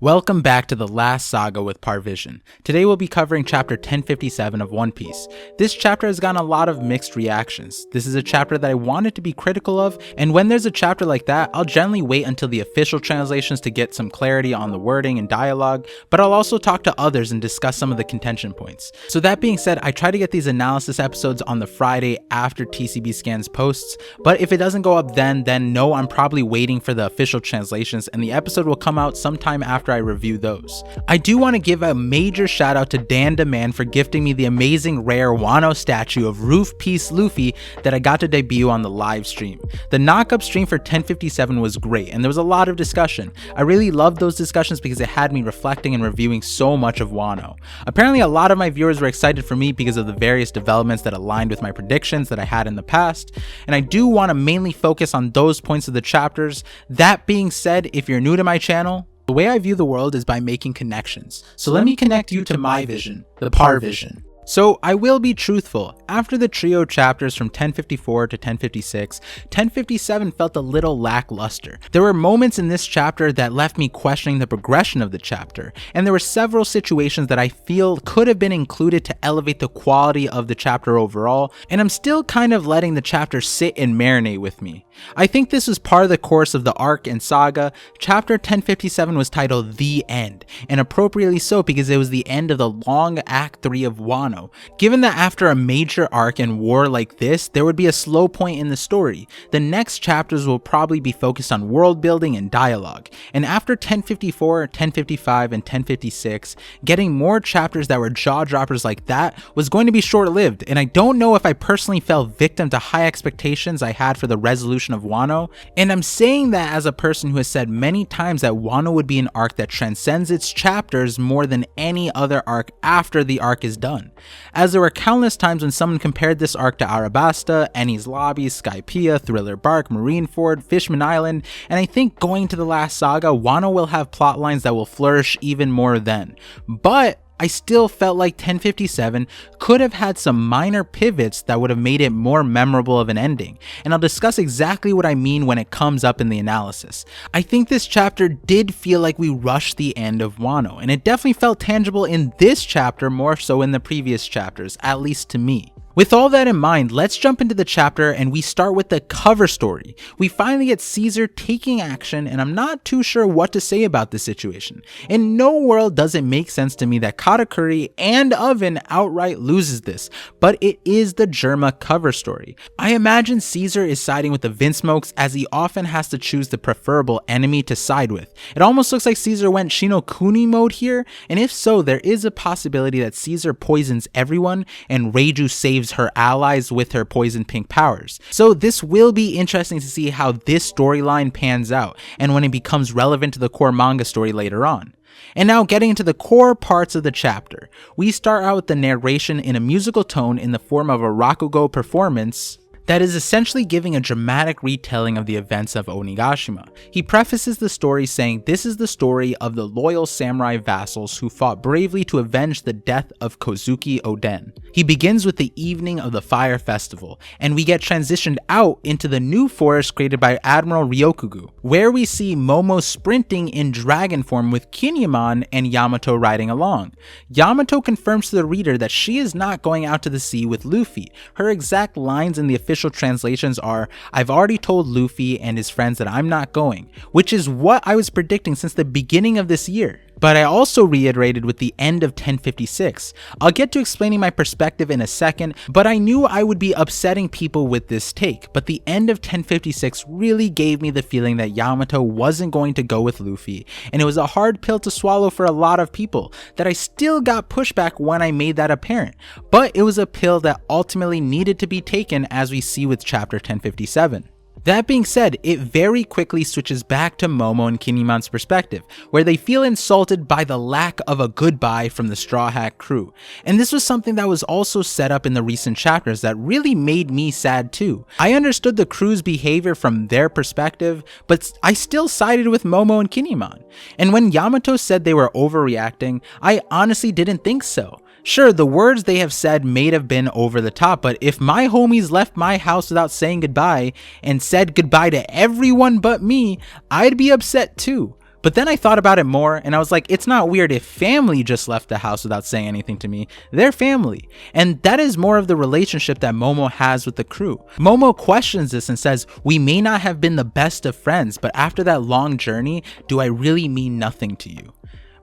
Welcome back to The Last Saga with Parvision. Today we'll be covering chapter 1057 of One Piece. This chapter has gotten a lot of mixed reactions. This is a chapter that I wanted to be critical of, and when there's a chapter like that, I'll generally wait until the official translations to get some clarity on the wording and dialogue, but I'll also talk to others and discuss some of the contention points. So that being said, I try to get these analysis episodes on the Friday after TCB Scans posts, but if it doesn't go up then know I'm probably waiting for the official translations, and the episode will come out sometime after I review those. I do want to give a major shout out to Dan Demand for gifting me the amazing rare Wano statue of Roof Piece Luffy that I got to debut on the live stream. The knock-up stream for 1057 was great, and there was a lot of discussion. I really loved those discussions because it had me reflecting and reviewing so much of Wano. Apparently a lot of my viewers were excited for me because of the various developments that aligned with my predictions that I had in the past, and I do want to mainly focus on those points of the chapters. That being said, if you're new to my channel, the way I view the world is by making connections. So let me connect you to my vision, the Parvision. So I will be truthful, after the trio chapters from 1054 to 1056, 1057 felt a little lackluster. There were moments in this chapter that left me questioning the progression of the chapter, and there were several situations that I feel could have been included to elevate the quality of the chapter overall, and I'm still kind of letting the chapter sit and marinate with me. I think this was part of the course of the arc and saga. Chapter 1057 was titled The End, and appropriately so because it was the end of the long Act 3 of Wano. Given that after a major arc and war like this, there would be a slow point in the story, the next chapters will probably be focused on world building and dialogue, and after 1054, 1055, and 1056, getting more chapters that were jaw droppers like that was going to be short-lived, and I don't know if I personally fell victim to high expectations I had for the resolution of Wano, and I'm saying that as a person who has said many times that Wano would be an arc that transcends its chapters more than any other arc after the arc is done. As there were countless times when someone compared this arc to Arabasta, Enies Lobby, Skypiea, Thriller Bark, Marineford, Fishman Island, and I think going to the last saga, Wano will have plot lines that will flourish even more then. But I still felt like 1057 could have had some minor pivots that would have made it more memorable of an ending, and I'll discuss exactly what I mean when it comes up in the analysis. I think this chapter did feel like we rushed the end of Wano, and it definitely felt tangible in this chapter more so in the previous chapters, at least to me. With all that in mind, let's jump into the chapter and we start with the cover story. We finally get Caesar taking action, and I'm not too sure what to say about this situation. In no world does it make sense to me that Katakuri and Oven outright loses this, but it is the Germa cover story. I imagine Caesar is siding with the Vinsmokes as he often has to choose the preferable enemy to side with. It almost looks like Caesar went Shinokuni mode here, and if so, there is a possibility that Caesar poisons everyone and Reiju saves her allies with her poison pink powers. So this will be interesting to see how this storyline pans out and when it becomes relevant to the core manga story later on. And now getting into the core parts of the chapter, we start out with the narration in a musical tone in the form of a Rakugo performance that is essentially giving a dramatic retelling of the events of Onigashima. He prefaces the story saying this is the story of the loyal samurai vassals who fought bravely to avenge the death of Kozuki Oden. He begins with the evening of the fire festival, and we get transitioned out into the new forest created by Admiral Ryokugu, where we see Momo sprinting in dragon form with Kinemon and Yamato riding along. Yamato confirms to the reader that she is not going out to the sea with Luffy. Her exact lines in the official translations are, "I've already told Luffy and his friends that I'm not going," which is what I was predicting since the beginning of this year. But I also reiterated with the end of 1056. I'll get to explaining my perspective in a second, but I knew I would be upsetting people with this take, but the end of 1056 really gave me the feeling that Yamato wasn't going to go with Luffy, and it was a hard pill to swallow for a lot of people, that I still got pushback when I made that apparent, but it was a pill that ultimately needed to be taken as we see with chapter 1057. That being said, it very quickly switches back to Momo and Kinemon's perspective, where they feel insulted by the lack of a goodbye from the Straw Hat crew. And this was something that was also set up in the recent chapters that really made me sad too. I understood the crew's behavior from their perspective, but I still sided with Momo and Kinemon. And when Yamato said they were overreacting, I honestly didn't think so. Sure, the words they have said may have been over the top, but if my homies left my house without saying goodbye and said goodbye to everyone but me, I'd be upset too. But then I thought about it more and I was like, it's not weird if family just left the house without saying anything to me. They're family. And that is more of the relationship that Momo has with the crew. Momo questions this and says, we may not have been the best of friends, but after that long journey, do I really mean nothing to you?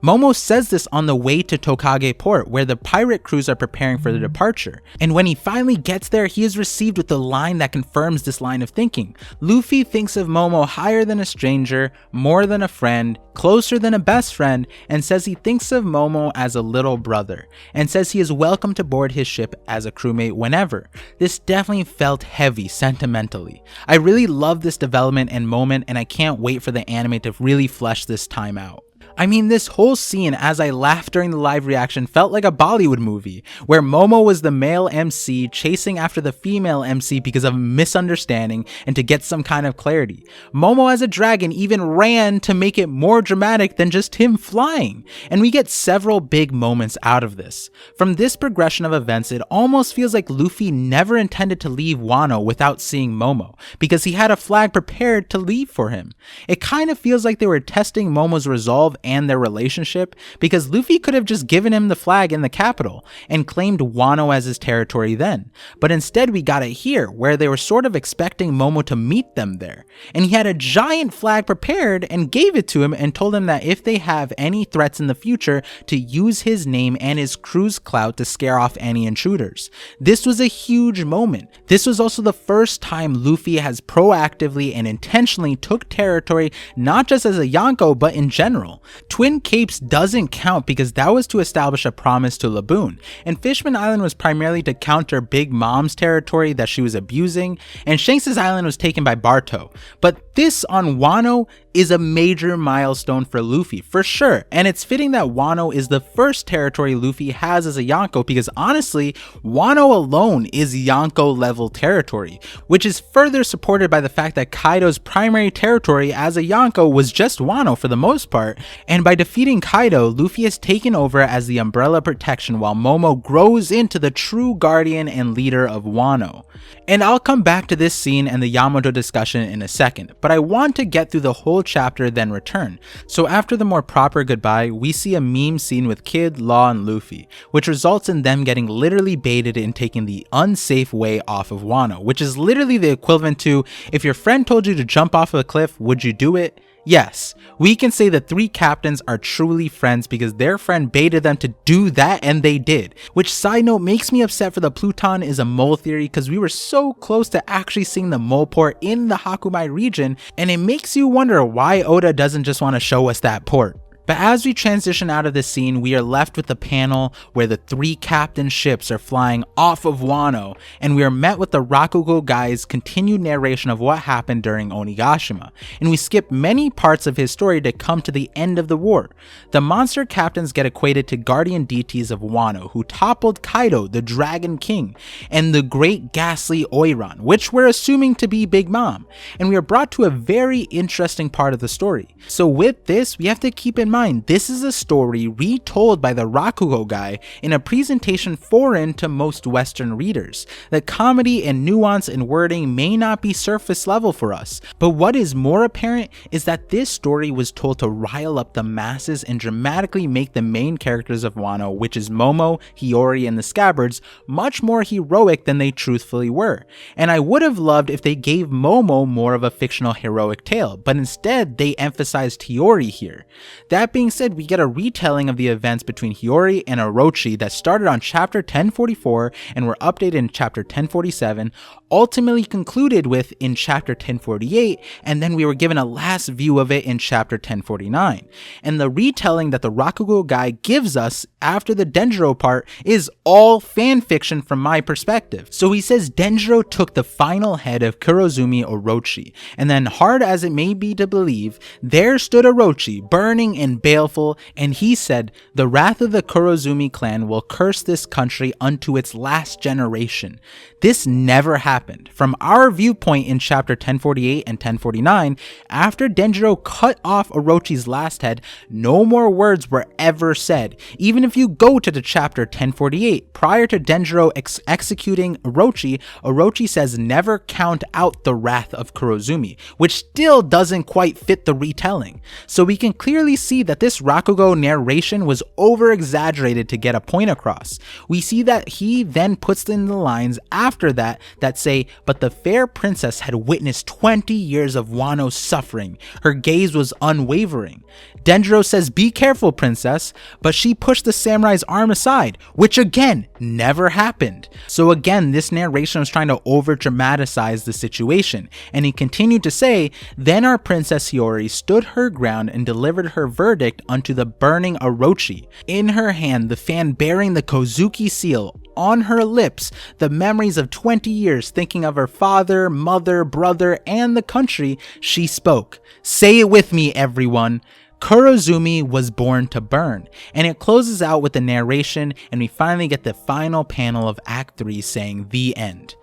Momo says this on the way to Tokage Port, where the pirate crews are preparing for their departure. And when he finally gets there, he is received with the line that confirms this line of thinking. Luffy thinks of Momo higher than a stranger, more than a friend, closer than a best friend, and says he thinks of Momo as a little brother, and says he is welcome to board his ship as a crewmate whenever. This definitely felt heavy sentimentally. I really love this development and moment, and I can't wait for the anime to really flesh this time out. I mean, this whole scene, as I laughed during the live reaction, felt like a Bollywood movie, where Momo was the male MC chasing after the female MC because of a misunderstanding and to get some kind of clarity. Momo as a dragon even ran to make it more dramatic than just him flying, and we get several big moments out of this. From this progression of events, it almost feels like Luffy never intended to leave Wano without seeing Momo, because he had a flag prepared to leave for him. It kind of feels like they were testing Momo's resolve and their relationship, because Luffy could have just given him the flag in the capital and claimed Wano as his territory then, but instead we got it here, where they were sort of expecting Momo to meet them there, and he had a giant flag prepared and gave it to him and told him that if they have any threats in the future, to use his name and his crew's clout to scare off any intruders. This was a huge moment. This was also the first time Luffy has proactively and intentionally took territory, not just as a Yonko but in general. Twin Capes doesn't count because that was to establish a promise to Laboon, and Fishman Island was primarily to counter Big Mom's territory that she was abusing, and Shanks' Island was taken by Barto. But this on Wano is a major milestone for Luffy, for sure, and it's fitting that Wano is the first territory Luffy has as a Yonko, because honestly, Wano alone is Yonko level territory, which is further supported by the fact that Kaido's primary territory as a Yonko was just Wano for the most part, and by defeating Kaido, Luffy is taken over as the umbrella protection while Momo grows into the true guardian and leader of Wano. And I'll come back to this scene and the Yamato discussion in a second, but I want to get through the whole chapter then return. So after the more proper goodbye, we see a meme scene with Kid, Law, and Luffy, which results in them getting literally baited and taking the unsafe way off of Wano, which is literally the equivalent to, if your friend told you to jump off of a cliff, would you do it? Yes, we can say the three captains are truly friends because their friend baited them to do that and they did. Which, side note, makes me upset for the Pluton is a mole theory because we were so close to actually seeing the mole port in the Hakumai region, and it makes you wonder why Oda doesn't just want to show us that port. But as we transition out of this scene, we are left with the panel where the three captain ships are flying off of Wano, and we are met with the Rakugo guy's continued narration of what happened during Onigashima, and we skip many parts of his story to come to the end of the war. The monster captains get equated to guardian deities of Wano, who toppled Kaido, the Dragon King, and the great ghastly Oiran, which we're assuming to be Big Mom, and we are brought to a very interesting part of the story. So with this, we have to keep in mind this is a story retold by the Rakugo guy in a presentation foreign to most Western readers. The comedy and nuance and wording may not be surface level for us, but what is more apparent is that this story was told to rile up the masses and dramatically make the main characters of Wano, which is Momo, Hiyori, and the Scabbards, much more heroic than they truthfully were. And I would have loved if they gave Momo more of a fictional heroic tale, but instead they emphasized Hiyori here. That being said, we get a retelling of the events between Hiyori and Orochi that started on chapter 1044 and were updated in chapter 1047, ultimately concluded with in chapter 1048, and then we were given a last view of it in chapter 1049. And the retelling that the Rakugo guy gives us after the Denjiro part is all fan fiction from my perspective. So he says Denjiro took the final head of Kurozumi Orochi, and then, hard as it may be to believe, there stood Orochi, burning and and baleful, and he said, "The wrath of the Kurozumi clan will curse this country unto its last generation." This never happened. From our viewpoint in chapter 1048 and 1049, after Denjiro cut off Orochi's last head, no more words were ever said. Even if you go to the chapter 1048, prior to Denjiro executing Orochi, Orochi says never count out the wrath of Kurozumi, which still doesn't quite fit the retelling. So we can clearly see that this Rakugo narration was over exaggerated to get a point across. We see that he then puts in the lines after that say, "But the fair princess had witnessed 20 years of Wano's suffering. Her gaze was unwavering." Denjiro says, "Be careful, princess," but she pushed the samurai's arm aside, which again never happened. So again, this narration was trying to over dramatize the situation, and he continued to say, "Then our Princess Hiyori stood her ground and delivered her verdict unto the burning Orochi. In her hand the fan bearing the Kozuki seal, on her lips the memories of 20 years, thinking of her father, mother, brother, and the country, she spoke." Say it with me, everyone. Kurozumi was born to burn. And it closes out with the narration, and we finally get the final panel of Act 3 saying the end.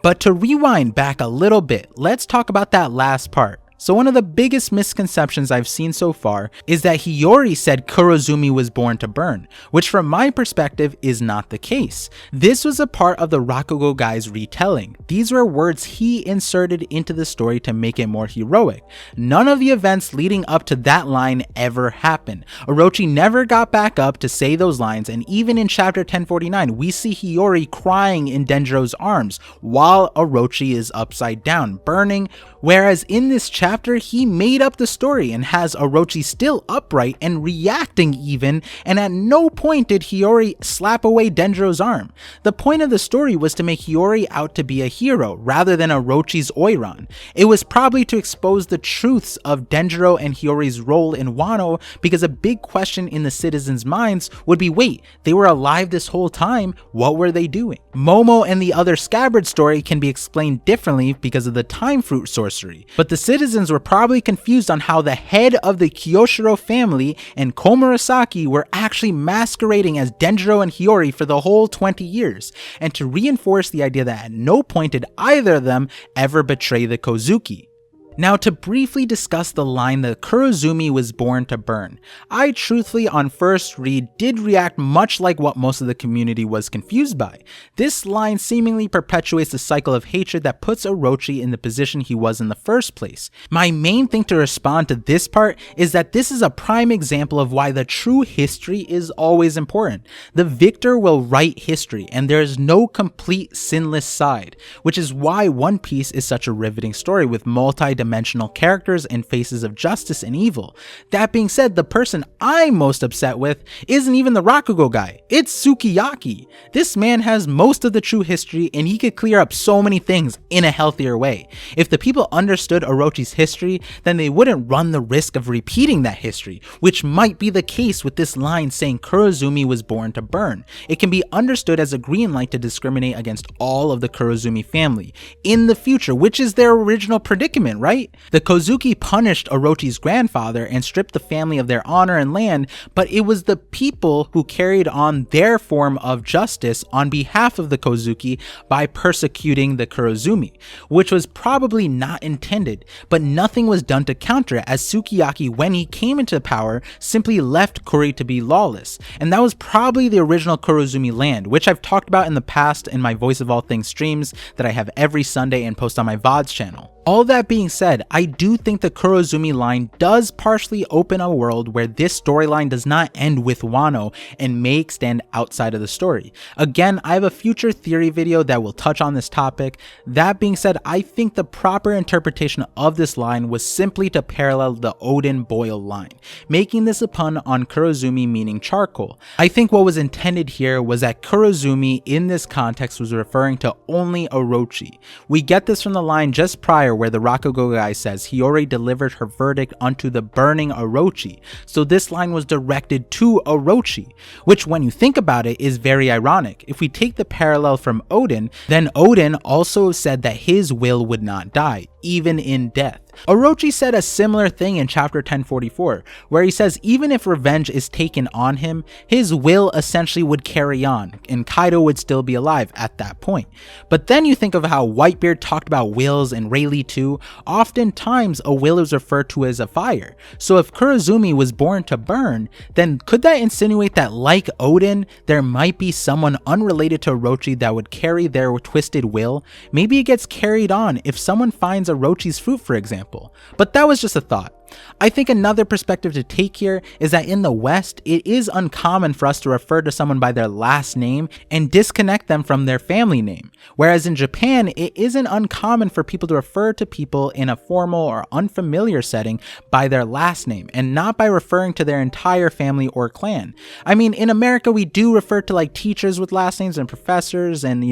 But to rewind back a little bit, let's talk about that last part. So one of the biggest misconceptions I've seen so far is that Hiyori said Kurozumi was born to burn, which from my perspective is not the case. This was a part of the Rakugo guy's retelling. These were words he inserted into the story to make it more heroic. None of the events leading up to that line ever happened. Orochi never got back up to say those lines, and even in chapter 1049 we see Hiyori crying in Denjiro's arms while Orochi is upside down, burning, whereas in this chapter he made up the story and has Orochi still upright and reacting even, and at no point did Hiyori slap away Denjiro's arm. The point of the story was to make Hiyori out to be a hero rather than Orochi's Oiran. It was probably to expose the truths of Denjiro and Hiyori's role in Wano, because a big question in the citizens' minds would be, wait, they were alive this whole time, what were they doing? Momo and the other scabbard story can be explained differently because of the time fruit sorcery, but the citizens were probably confused on how the head of the Kyoshiro family and Komurasaki were actually masquerading as Denjiro and Hiyori for the whole 20 years, and to reinforce the idea that at no point did either of them ever betray the Kozuki. Now, to briefly discuss the line that Kurozumi was born to burn, I truthfully on first read did react much like what most of the community was confused by. This line seemingly perpetuates the cycle of hatred that puts Orochi in the position he was in the first place. My main thing to respond to this part is that this is a prime example of why the true history is always important. The victor will write history, and there is no complete sinless side, which is why One Piece is such a riveting story with multi-dimensional characters and faces of justice and evil. That being said, the person I'm most upset with isn't even the Rakugo guy, it's Sukiyaki. This man has most of the true history, and he could clear up so many things in a healthier way. If the people understood Orochi's history, then they wouldn't run the risk of repeating that history, which might be the case with this line saying Kurozumi was born to burn. It can be understood as a green light to discriminate against all of the Kurozumi family in the future, which is their original predicament, right? The Kozuki punished Orochi's grandfather and stripped the family of their honor and land, but it was the people who carried on their form of justice on behalf of the Kozuki by persecuting the Kurozumi, which was probably not intended, but nothing was done to counter it, as Sukiyaki, when he came into power, simply left Kuri to be lawless, and that was probably the original Kurozumi land, which I've talked about in the past in my Voice of All Things streams that I have every Sunday and post on my VODs channel. All that being said, I do think the Kurozumi line does partially open a world where this storyline does not end with Wano and may extend outside of the story. Again, I have a future theory video that will touch on this topic. That being said, I think the proper interpretation of this line was simply to parallel the Oden boil line, making this a pun on Kurozumi meaning charcoal. I think what was intended here was that Kurozumi in this context was referring to only Orochi. We get this from the line just prior where the Rakugo guy says Hiyori delivered her verdict unto the burning Orochi, so this line was directed to Orochi, which when you think about it is very ironic. If we take the parallel from Oden, then Oden also said that his will would not die, even in death. Orochi said a similar thing in chapter 1044, where he says even if revenge is taken on him, his will essentially would carry on, and Kaido would still be alive at that point. But then you think of how Whitebeard talked about wills and Rayleigh too. Oftentimes a will is referred to as a fire. So if Kurozumi was born to burn, then could that insinuate that, like Oden, there might be someone unrelated to Orochi that would carry their twisted will? Maybe it gets carried on if someone finds Orochi's fruit, for example. But that was just a thought. I think another perspective to take here is that in the West, it is uncommon for us to refer to someone by their last name and disconnect them from their family name. Whereas in Japan, it isn't uncommon for people to refer to people in a formal or unfamiliar setting by their last name and not by referring to their entire family or clan. I mean, in America, we do refer to like teachers with last names and professors and,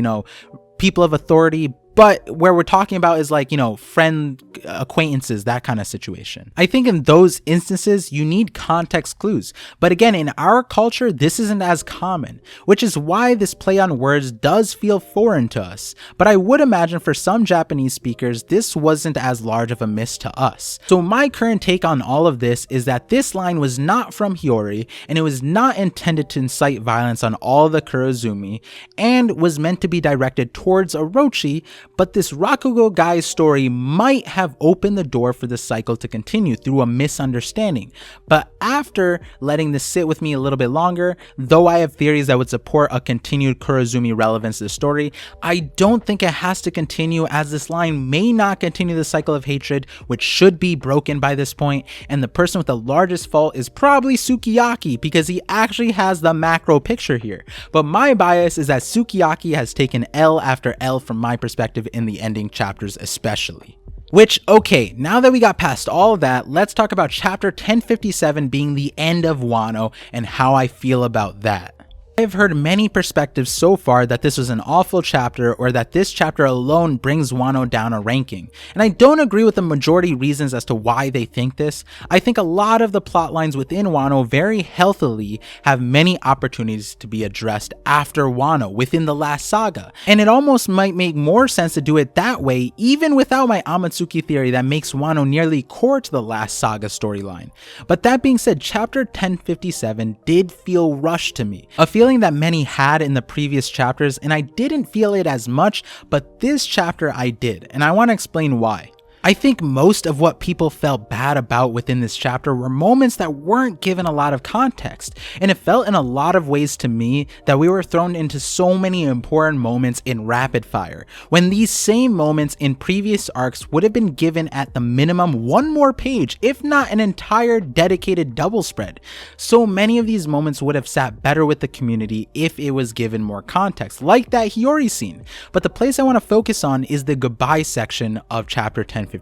people of authority, but where we're talking about is like, friend, acquaintances, that kind of situation. I think in those instances, you need context clues. But again, in our culture, this isn't as common, which is why this play on words does feel foreign to us. But I would imagine for some Japanese speakers, this wasn't as large of a miss to us. So my current take on all of this is that this line was not from Hiyori, and it was not intended to incite violence on all the Kurozumi, and was meant to be directed towards Orochi. But this Rakugo guy's story might have opened the door for the cycle to continue through a misunderstanding. But after letting this sit with me a little bit longer, though I have theories that would support a continued Kurozumi relevance to the story, I don't think it has to continue, as this line may not continue the cycle of hatred, which should be broken by this point, and the person with the largest fault is probably Sukiyaki, because he actually has the macro picture here. But my bias is that Sukiyaki has taken L after L from my perspective in the ending chapters especially. Which, okay, now that we got past all of that, let's talk about chapter 1057 being the end of Wano and how I feel about that. I've heard many perspectives so far that this was an awful chapter, or that this chapter alone brings Wano down a ranking. And I don't agree with the majority reasons as to why they think this. I think a lot of the plot lines within Wano very healthily have many opportunities to be addressed after Wano within the last saga. And it almost might make more sense to do it that way, even without my Amatsuki theory that makes Wano nearly core to the last saga storyline. But that being said, chapter 1057 did feel rushed to me. A feeling that many had in the previous chapters, and I didn't feel it as much, but this chapter I did, and I want to explain why. I think most of what people felt bad about within this chapter were moments that weren't given a lot of context, and it felt in a lot of ways to me that we were thrown into so many important moments in rapid fire, when these same moments in previous arcs would have been given at the minimum one more page, if not an entire dedicated double spread. So many of these moments would have sat better with the community if it was given more context, like that Hiyori scene. But the place I want to focus on is the goodbye section of chapter 1057.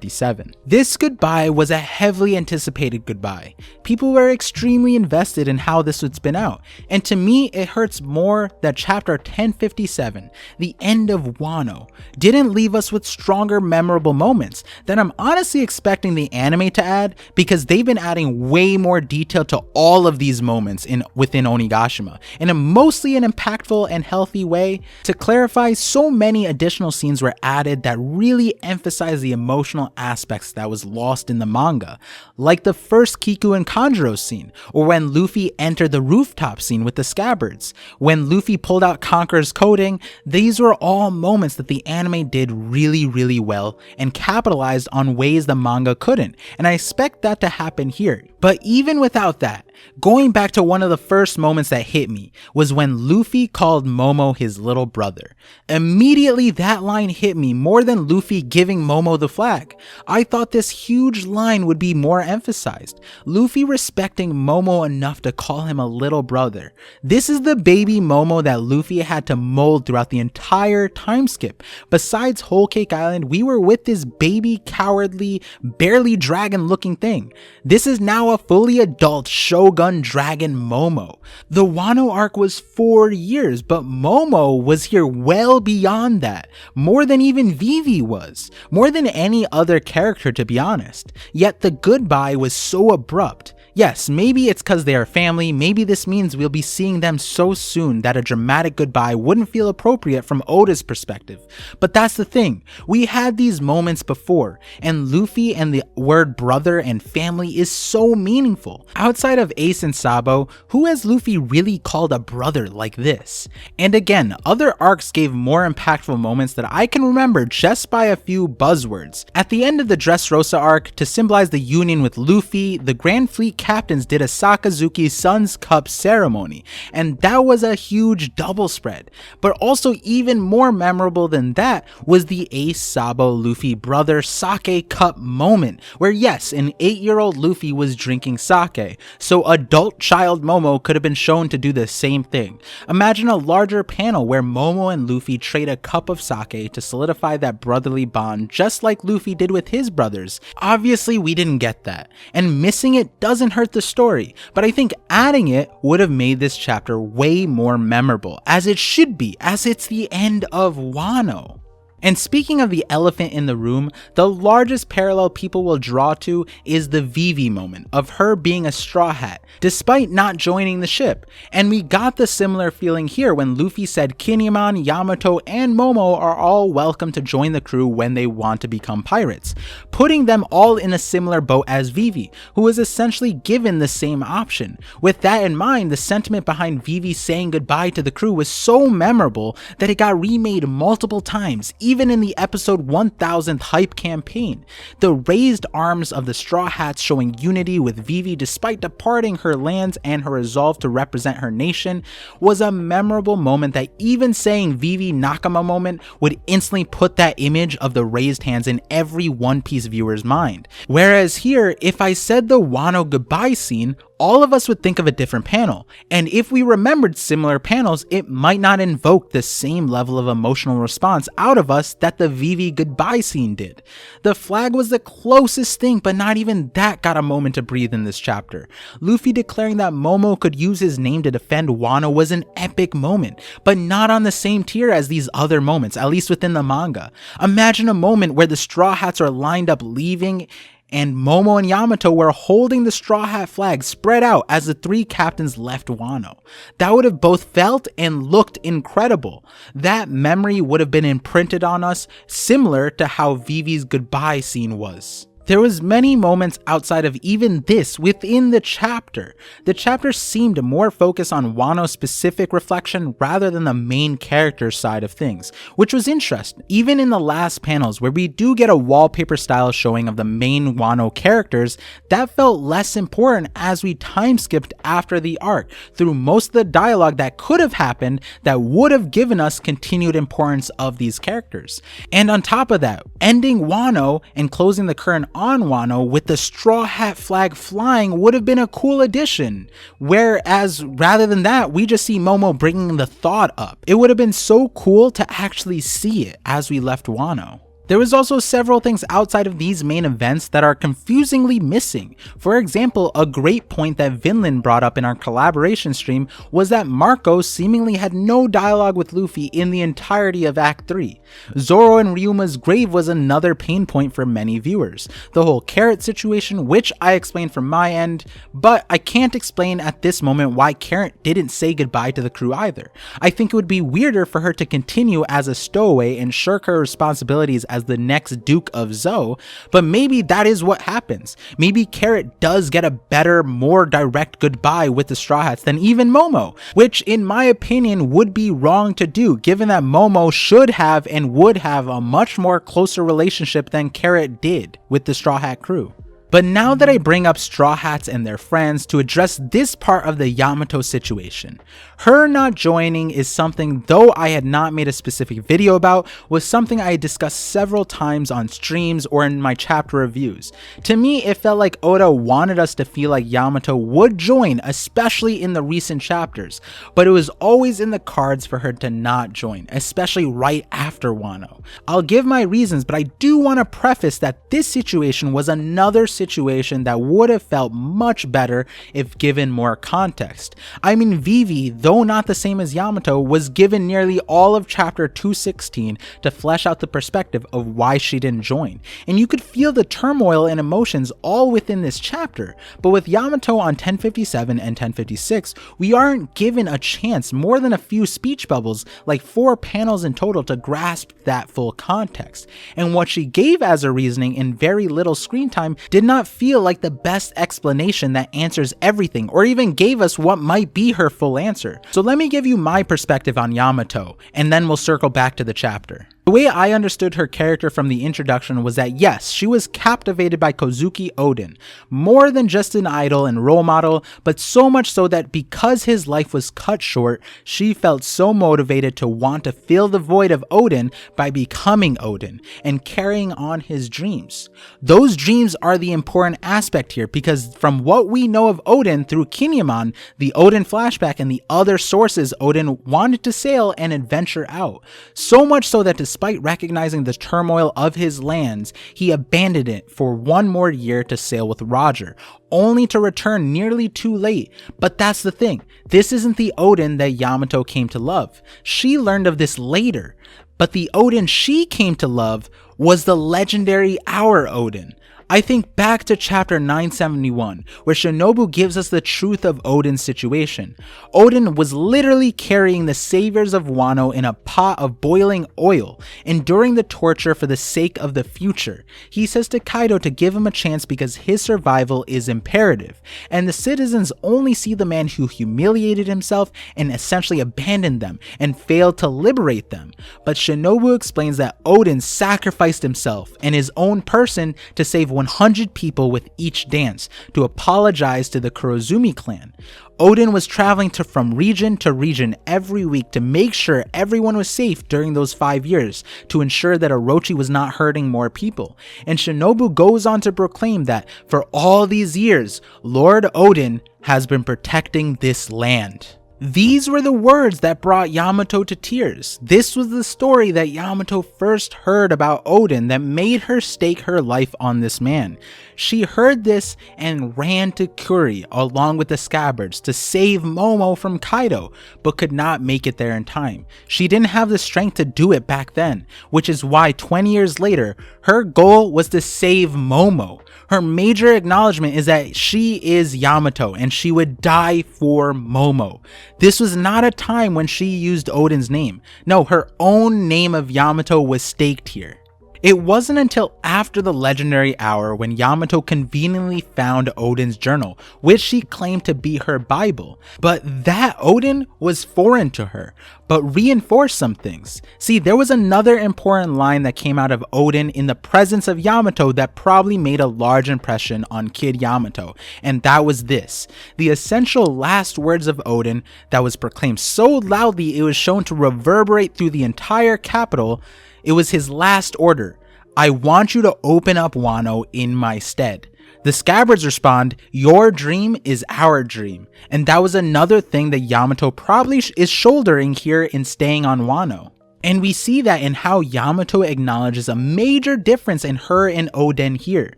This goodbye was a heavily anticipated goodbye. People were extremely invested in how this would spin out, and to me it hurts more that chapter 1057, the end of Wano, didn't leave us with stronger memorable moments that I'm honestly expecting the anime to add, because they've been adding way more detail to all of these moments within Onigashima in a mostly an impactful and healthy way. To clarify, so many additional scenes were added that really emphasize the emotional aspects that was lost in the manga, like the first Kiku and Kanjuro scene, or when Luffy entered the rooftop scene with the scabbards, when Luffy pulled out Conqueror's coding. These were all moments that the anime did really well and capitalized on ways the manga couldn't, and I expect that to happen here. But even without that, going back to one of the first moments that hit me was when Luffy called Momo his little brother. Immediately that line hit me more than Luffy giving Momo the flag. I thought this huge line would be more emphasized. Luffy respecting Momo enough to call him a little brother. This is the baby Momo that Luffy had to mold throughout the entire time skip. Besides Whole Cake Island, we were with this baby, cowardly, barely dragon looking thing. This is now a fully adult Shogun Dragon Momo. The Wano arc was 4 years, but Momo was here well beyond that, more than even Vivi was, more than any other character, to be honest. Yet the goodbye was so abrupt. Yes, maybe it's because they are family, maybe this means we'll be seeing them so soon that a dramatic goodbye wouldn't feel appropriate from Oda's perspective. But that's the thing, we had these moments before, and Luffy and the word brother and family is so meaningful. Outside of Ace and Sabo, who has Luffy really called a brother like this? And again, other arcs gave more impactful moments that I can remember just by a few buzzwords. At the end of the Dressrosa arc, to symbolize the union with Luffy, the Grand Fleet captains did a Sakazuki Sun's Cup ceremony, and that was a huge double spread. But also even more memorable than that was the Ace Sabo Luffy brother sake cup moment, where yes, an 8-year-old Luffy was drinking sake, so adult child Momo could have been shown to do the same thing. Imagine a larger panel where Momo and Luffy trade a cup of sake to solidify that brotherly bond just like Luffy did with his brothers. Obviously we didn't get that, and missing it doesn't hurt the story, but I think adding it would have made this chapter way more memorable, as it should be, as it's the end of Wano. And speaking of the elephant in the room, the largest parallel people will draw to is the Vivi moment of her being a Straw Hat, despite not joining the ship. And we got the similar feeling here when Luffy said Kinemon, Yamato, and Momo are all welcome to join the crew when they want to become pirates, putting them all in a similar boat as Vivi, who was essentially given the same option. With that in mind, the sentiment behind Vivi saying goodbye to the crew was so memorable that it got remade multiple times, even in the episode 1000th hype campaign. The raised arms of the Straw Hats showing unity with Vivi despite departing her lands and her resolve to represent her nation was a memorable moment that even saying Vivi Nakama moment would instantly put that image of the raised hands in every One Piece viewer's mind. Whereas here, if I said the Wano goodbye scene, all of us would think of a different panel, and if we remembered similar panels, it might not invoke the same level of emotional response out of us that the Vivi goodbye scene did. The flag was the closest thing, but not even that got a moment to breathe in this chapter. Luffy declaring that Momo could use his name to defend Wano was an epic moment, but not on the same tier as these other moments, at least within the manga. Imagine a moment where the Straw Hats are lined up leaving, and Momo and Yamato were holding the Straw Hat flag spread out as the three captains left Wano. That would have both felt and looked incredible. That memory would have been imprinted on us, similar to how Vivi's goodbye scene was. There was many moments outside of even this within the chapter. The chapter seemed more focused on Wano's specific reflection rather than the main character side of things, which was interesting. Even in the last panels where we do get a wallpaper style showing of the main Wano characters, that felt less important as we time skipped after the arc through most of the dialogue that could have happened that would have given us continued importance of these characters. And on top of that, ending Wano and closing the current on Wano with the Straw Hat flag flying would have been a cool addition, whereas rather than that, we just see Momo bringing the thought up. It would have been so cool to actually see it as we left Wano. There was also several things outside of these main events that are confusingly missing. For example, a great point that Vinland brought up in our collaboration stream was that Marco seemingly had no dialogue with Luffy in the entirety of Act 3. Zoro and Ryuma's grave was another pain point for many viewers. The whole Carrot situation, which I explained from my end, but I can't explain at this moment why Carrot didn't say goodbye to the crew either. I think it would be weirder for her to continue as a stowaway and shirk her responsibilities as the next Duke of Zou, but maybe that is what happens. Maybe Carrot does get a better, more direct goodbye with the Straw Hats than even Momo, which in my opinion would be wrong to do, given that Momo should have and would have a much more closer relationship than Carrot did with the Straw Hat crew. But now that I bring up Straw Hats and their friends to address this part of the Yamato situation, her not joining is something, though I had not made a specific video about, was something I had discussed several times on streams or in my chapter reviews. To me, it felt like Oda wanted us to feel like Yamato would join, especially in the recent chapters, but it was always in the cards for her to not join, especially right after Wano. I'll give my reasons, but I do want to preface that this situation was another situation situation that would have felt much better if given more context. I mean, Vivi, though not the same as Yamato, was given nearly all of chapter 216 to flesh out the perspective of why she didn't join, and you could feel the turmoil and emotions all within this chapter. But with Yamato on 1057 and 1056, we aren't given a chance more than a few speech bubbles, like 4 panels in total, to grasp that full context. And what she gave as a reasoning in very little screen time did not feel like the best explanation that answers everything, or even gave us what might be her full answer. So let me give you my perspective on Yamato, and then we'll circle back to the chapter. The way I understood her character from the introduction was that yes, she was captivated by Kozuki Oden, more than just an idol and role model, but so much so that because his life was cut short, she felt so motivated to want to fill the void of Oden by becoming Oden and carrying on his dreams. Those dreams are the important aspect here, because from what we know of Oden through Kinemon, the Oden flashback, and the other sources, Oden wanted to sail and adventure out. So much so that despite recognizing the turmoil of his lands, he abandoned it for one more year to sail with Roger, only to return nearly too late. But that's the thing, this isn't the Oden that Yamato came to love. She learned of this later, but the Oden she came to love was the legendary Our Oden. I think back to chapter 971, where Shinobu gives us the truth of Oden's situation. Oden was literally carrying the saviors of Wano in a pot of boiling oil, enduring the torture for the sake of the future. He says to Kaido to give him a chance because his survival is imperative, and the citizens only see the man who humiliated himself and essentially abandoned them and failed to liberate them. But Shinobu explains that Oden sacrificed himself and his own person to save 100 people with each dance, to apologize to the Kurozumi clan. Oden was traveling from region to region every week to make sure everyone was safe during those 5 years, to ensure that Orochi was not hurting more people. And Shinobu goes on to proclaim that for all these years, Lord Oden has been protecting this land. These were the words that brought Yamato to tears. This was the story that Yamato first heard about Oden that made her stake her life on this man. She heard this and ran to Kuri along with the Scabbards to save Momo from Kaido, but could not make it there in time. She didn't have the strength to do it back then, which is why 20 years later, her goal was to save Momo. Her major acknowledgement is that she is Yamato and she would die for Momo. This was not a time when she used Oden's name. No, her own name of Yamato was staked here. It wasn't until after the legendary hour when Yamato conveniently found Oden's journal, which she claimed to be her Bible. But that Oden was foreign to her, but reinforced some things. See, there was another important line that came out of Oden in the presence of Yamato that probably made a large impression on Kid Yamato, and that was this. The essential last words of Oden that was proclaimed so loudly it was shown to reverberate through the entire capital. It was his last order: I want you to open up Wano in my stead. The Scabbards respond, your dream is our dream. And that was another thing that Yamato probably is shouldering here in staying on Wano. And we see that in how Yamato acknowledges a major difference in her and Oden here.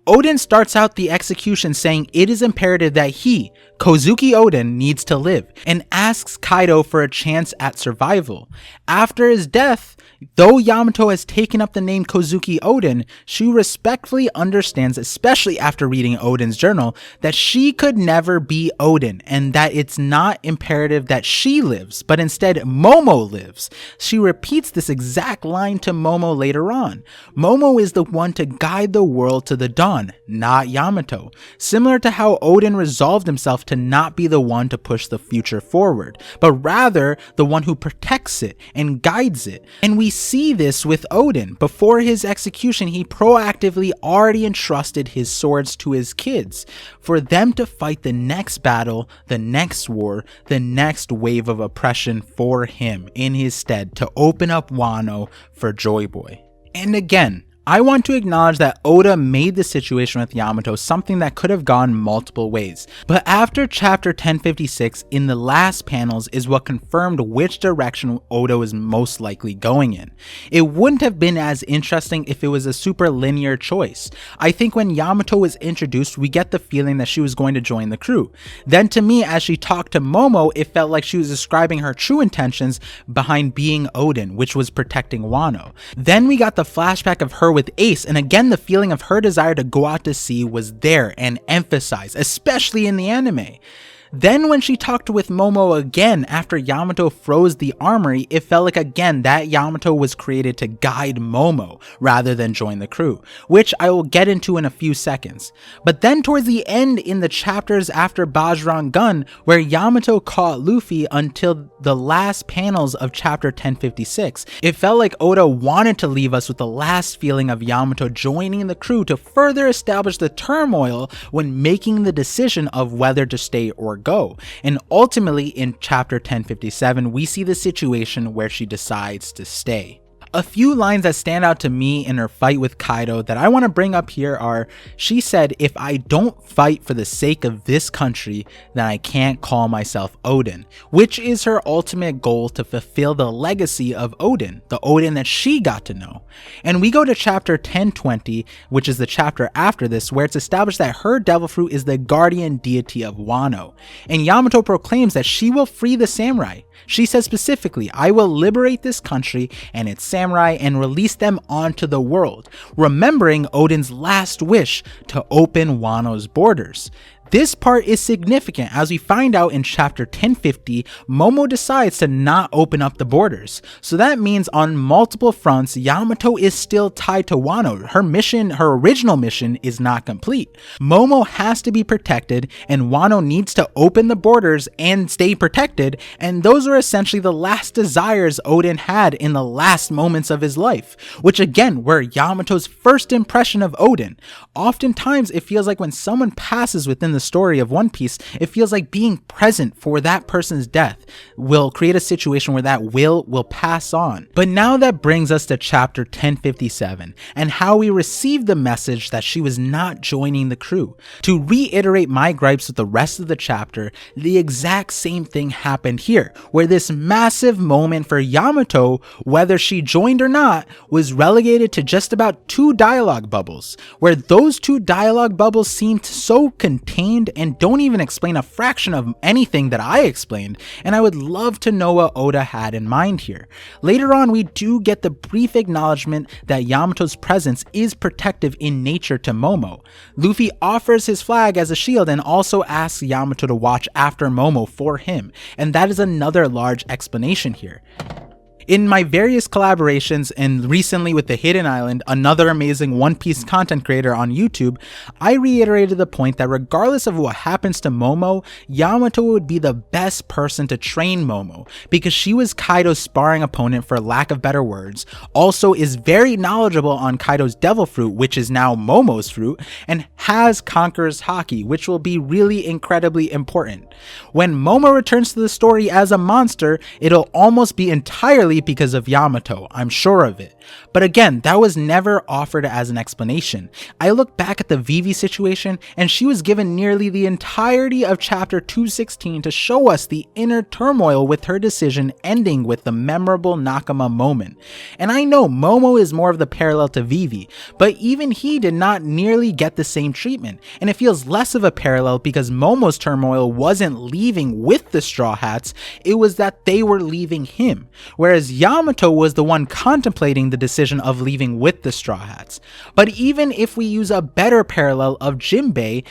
Oden starts out the execution saying it is imperative that he, Kozuki Oden, needs to live, and asks Kaido for a chance at survival. After his death, though Yamato has taken up the name Kozuki Oden, she respectfully understands, especially after reading Oden's journal, that she could never be Oden, and that it's not imperative that she lives, but instead Momo lives. She repeats this exact line to Momo later on. Momo is the one to guide the world to the dawn, not Yamato. Similar to how Oden resolved himself to not be the one to push the future forward, but rather the one who protects it and guides it. And we see this with Oden. Before his execution, he proactively already entrusted his swords to his kids for them to fight the next battle, the next war, the next wave of oppression for him in his stead, to open up Wano for Joy Boy. And again, I want to acknowledge that Oda made the situation with Yamato something that could have gone multiple ways, but after chapter 1056 in the last panels is what confirmed which direction Oda was most likely going in. It wouldn't have been as interesting if it was a super linear choice. I think when Yamato was introduced, we get the feeling that she was going to join the crew. Then to me, as she talked to Momo, it felt like she was describing her true intentions behind being Oden, which was protecting Wano. Then we got the flashback of her with Ace, and again the feeling of her desire to go out to sea was there and emphasized, especially in the anime. Then when she talked with Momo again after Yamato froze the armory, it felt like again that Yamato was created to guide Momo rather than join the crew, which I will get into in a few seconds. But then towards the end in the chapters after Bajrang Gun, where Yamato caught Luffy until the last panels of chapter 1056, it felt like Oda wanted to leave us with the last feeling of Yamato joining the crew to further establish the turmoil when making the decision of whether to stay or go. And ultimately in chapter 1057 we see the situation where she decides to stay. A few lines that stand out to me in her fight with Kaido that I want to bring up here are, she said, "If I don't fight for the sake of this country, then I can't call myself Oden," which is her ultimate goal to fulfill the legacy of Oden, the Oden that she got to know. And we go to chapter 1020, which is the chapter after this, where it's established that her devil fruit is the guardian deity of Wano. And Yamato proclaims that she will free the samurai. She says specifically, "I will liberate this country and its samurai and release them onto the world," remembering Oden's last wish to open Wano's borders. This part is significant as we find out in chapter 1050, Momo decides to not open up the borders. So that means on multiple fronts, Yamato is still tied to Wano. Her mission, her original mission, is not complete. Momo has to be protected and Wano needs to open the borders and stay protected, and those are essentially the last desires Oden had in the last moments of his life, which again were Yamato's first impression of Oden. Oftentimes it feels like when someone passes within the story of One Piece, it feels like being present for that person's death will create a situation where that will pass on. But now that brings us to chapter 1057 and how we received the message that she was not joining the crew. To reiterate my gripes with the rest of the chapter, the exact same thing happened here, where this massive moment for Yamato, whether she joined or not, was relegated to just about 2 dialogue bubbles, where those 2 dialogue bubbles seemed so contained and don't even explain a fraction of anything that I explained, and I would love to know what Oda had in mind here. Later on we do get the brief acknowledgement that Yamato's presence is protective in nature to Momo. Luffy offers his flag as a shield and also asks Yamato to watch after Momo for him, and that is another large explanation here. In my various collaborations and recently with The Hidden Island, another amazing One Piece content creator on YouTube, I reiterated the point that regardless of what happens to Momo, Yamato would be the best person to train Momo because she was Kaido's sparring opponent, for lack of better words, also is very knowledgeable on Kaido's devil fruit, which is now Momo's fruit, and has Conqueror's Haki, which will be really incredibly important. When Momo returns to the story as a monster, it'll almost be entirely because of Yamato, I'm sure of it. But again, that was never offered as an explanation. I look back at the Vivi situation and she was given nearly the entirety of chapter 216 to show us the inner turmoil with her decision ending with the memorable Nakama moment. And I know Momo is more of the parallel to Vivi, but even he did not nearly get the same treatment, and it feels less of a parallel because Momo's turmoil wasn't leaving with the Straw Hats, it was that they were leaving him, whereas Yamato was the one contemplating the decision of leaving with the Straw Hats. But even if we use a better parallel of Jinbei,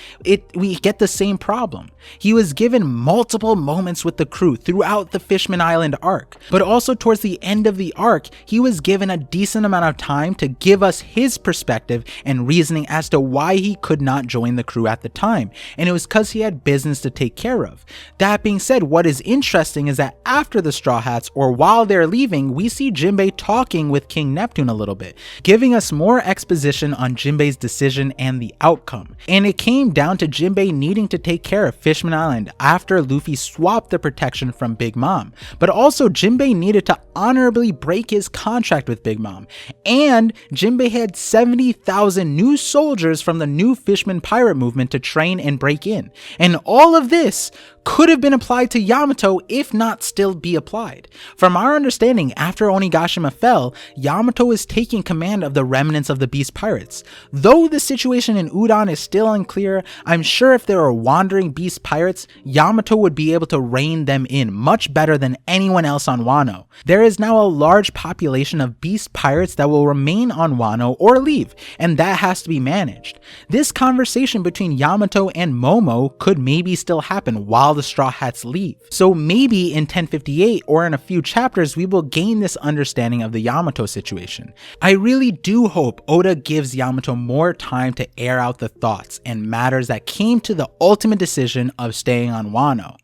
we get the same problem. He was given multiple moments with the crew throughout the Fishman Island arc, but also towards the end of the arc, he was given a decent amount of time to give us his perspective and reasoning as to why he could not join the crew at the time, and it was because he had business to take care of. That being said, what is interesting is that after the Straw Hats, or while they're leaving, leaving, we see Jinbei talking with King Neptune a little bit, giving us more exposition on Jinbei's decision and the outcome. And it came down to Jinbei needing to take care of Fishman Island after Luffy swapped the protection from Big Mom. But also Jinbei needed to honorably break his contract with Big Mom. And Jinbei had 70,000 new soldiers from the new Fishman pirate movement to train and break in. And all of this could have been applied to Yamato if not still be applied. From our understanding, after Onigashima fell, Yamato is taking command of the remnants of the Beast Pirates. Though the situation in Udon is still unclear, I'm sure if there are wandering Beast Pirates, Yamato would be able to rein them in much better than anyone else on Wano. There is now a large population of Beast Pirates that will remain on Wano or leave, and that has to be managed. This conversation between Yamato and Momo could maybe still happen while the Straw Hats leave. So maybe in 1058 or in a few chapters we will gain this understanding of the Yamato situation. I really do hope Oda gives Yamato more time to air out the thoughts and matters that came to the ultimate decision of staying on Wano.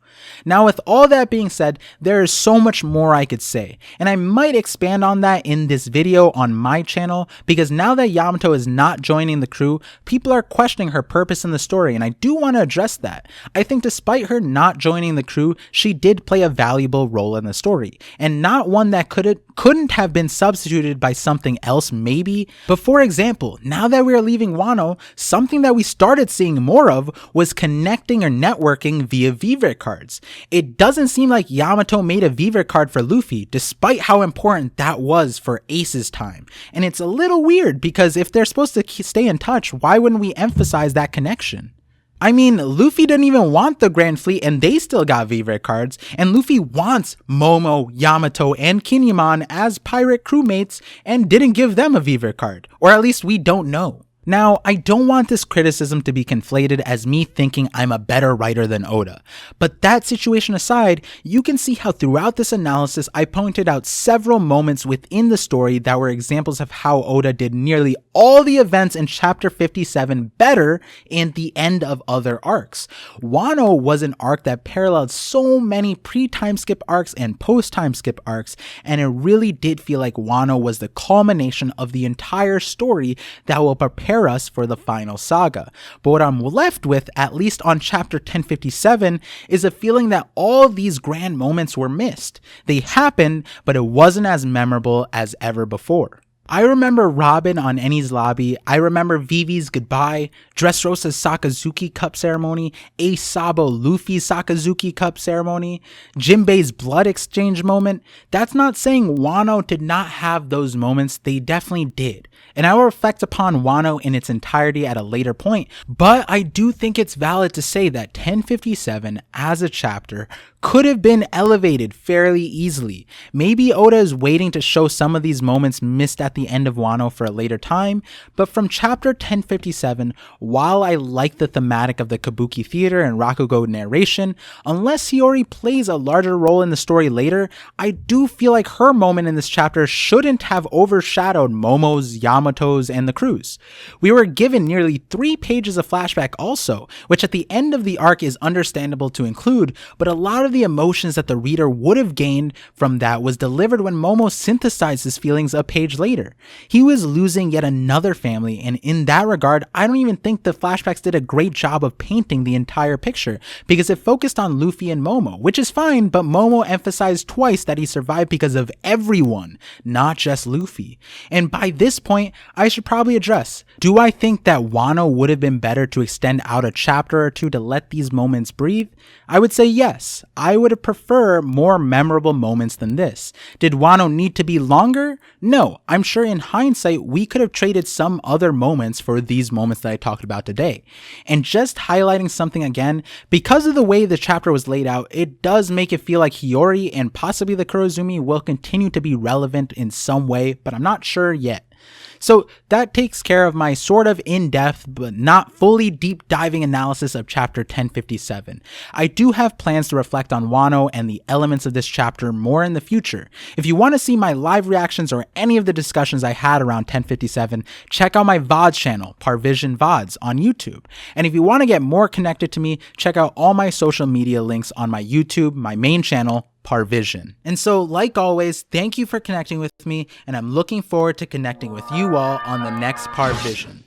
Now, with all that being said, there is so much more I could say, and I might expand on that in this video on my channel, because now that Yamato is not joining the crew, people are questioning her purpose in the story, and I do want to address that. I think despite her not joining the crew, she did play a valuable role in the story, and not one that couldn't have been substituted by something else maybe. But for example, now that we are leaving Wano, something that we started seeing more of was connecting or networking via Vivre cards. It doesn't seem like Yamato made a Vivre card for Luffy, despite how important that was for Ace's time. And it's a little weird because if they're supposed to stay in touch, why wouldn't we emphasize that connection? I mean, Luffy didn't even want the Grand Fleet and they still got Vivre cards, and Luffy wants Momo, Yamato, and Kinemon as pirate crewmates and didn't give them a Vivre card, or at least we don't know. Now, I don't want this criticism to be conflated as me thinking I'm a better writer than Oda, but that situation aside, you can see how throughout this analysis I pointed out several moments within the story that were examples of how Oda did nearly all the events in chapter 57 better in the end of other arcs. Wano was an arc that paralleled so many pre-time skip arcs and post-time skip arcs, and it really did feel like Wano was the culmination of the entire story that will prepare us for the final saga. But what I'm left with, at least on chapter 1057, is a feeling that all these grand moments were missed. They happened, but it wasn't as memorable as ever before. I remember Robin on Enies Lobby, I remember Vivi's goodbye, Dressrosa's Sakazuki Cup ceremony, Ace Sabo Luffy's Sakazuki Cup ceremony, Jinbei's blood exchange moment. That's not saying Wano did not have those moments, they definitely did. And I will reflect upon Wano in its entirety at a later point, but I do think it's valid to say that 1057 as a chapter could have been elevated fairly easily. Maybe Oda is waiting to show some of these moments missed at the end of Wano for a later time, but from chapter 1057, while I like the thematic of the Kabuki theater and Rakugo narration, unless Hiyori plays a larger role in the story later, I do feel like her moment in this chapter shouldn't have overshadowed Momo's, Yamato's, and the crew's. We were given nearly 3 pages of flashback also, which at the end of the arc is understandable to include, but a lot of the emotions that the reader would have gained from that was delivered when Momo synthesized his feelings a page later. He was losing yet another family, and in that regard, I don't even think the flashbacks did a great job of painting the entire picture, because it focused on Luffy and Momo, which is fine, but Momo emphasized twice that he survived because of everyone, not just Luffy. And by this point, I should probably address, do I think that Wano would have been better to extend out a chapter or two to let these moments breathe? I would say yes. I would have preferred more memorable moments than this. Did Wano need to be longer? No, I'm sure in hindsight we could have traded some other moments for these moments that I talked about today. And just highlighting something again, because of the way the chapter was laid out, it does make it feel like Hiyori and possibly the Kurozumi will continue to be relevant in some way, but I'm not sure yet. So that takes care of my sort of in-depth but not fully deep diving analysis of chapter 1057. I do have plans to reflect on Wano and the elements of this chapter more in the future. If you want to see my live reactions or any of the discussions I had around 1057, check out my VODs channel, Parvision VODs, on YouTube. And if you want to get more connected to me, check out all my social media links on my YouTube, my main channel, Parvision. And so, like always, thank you for connecting with me, and I'm looking forward to connecting with you all on the next Parvision.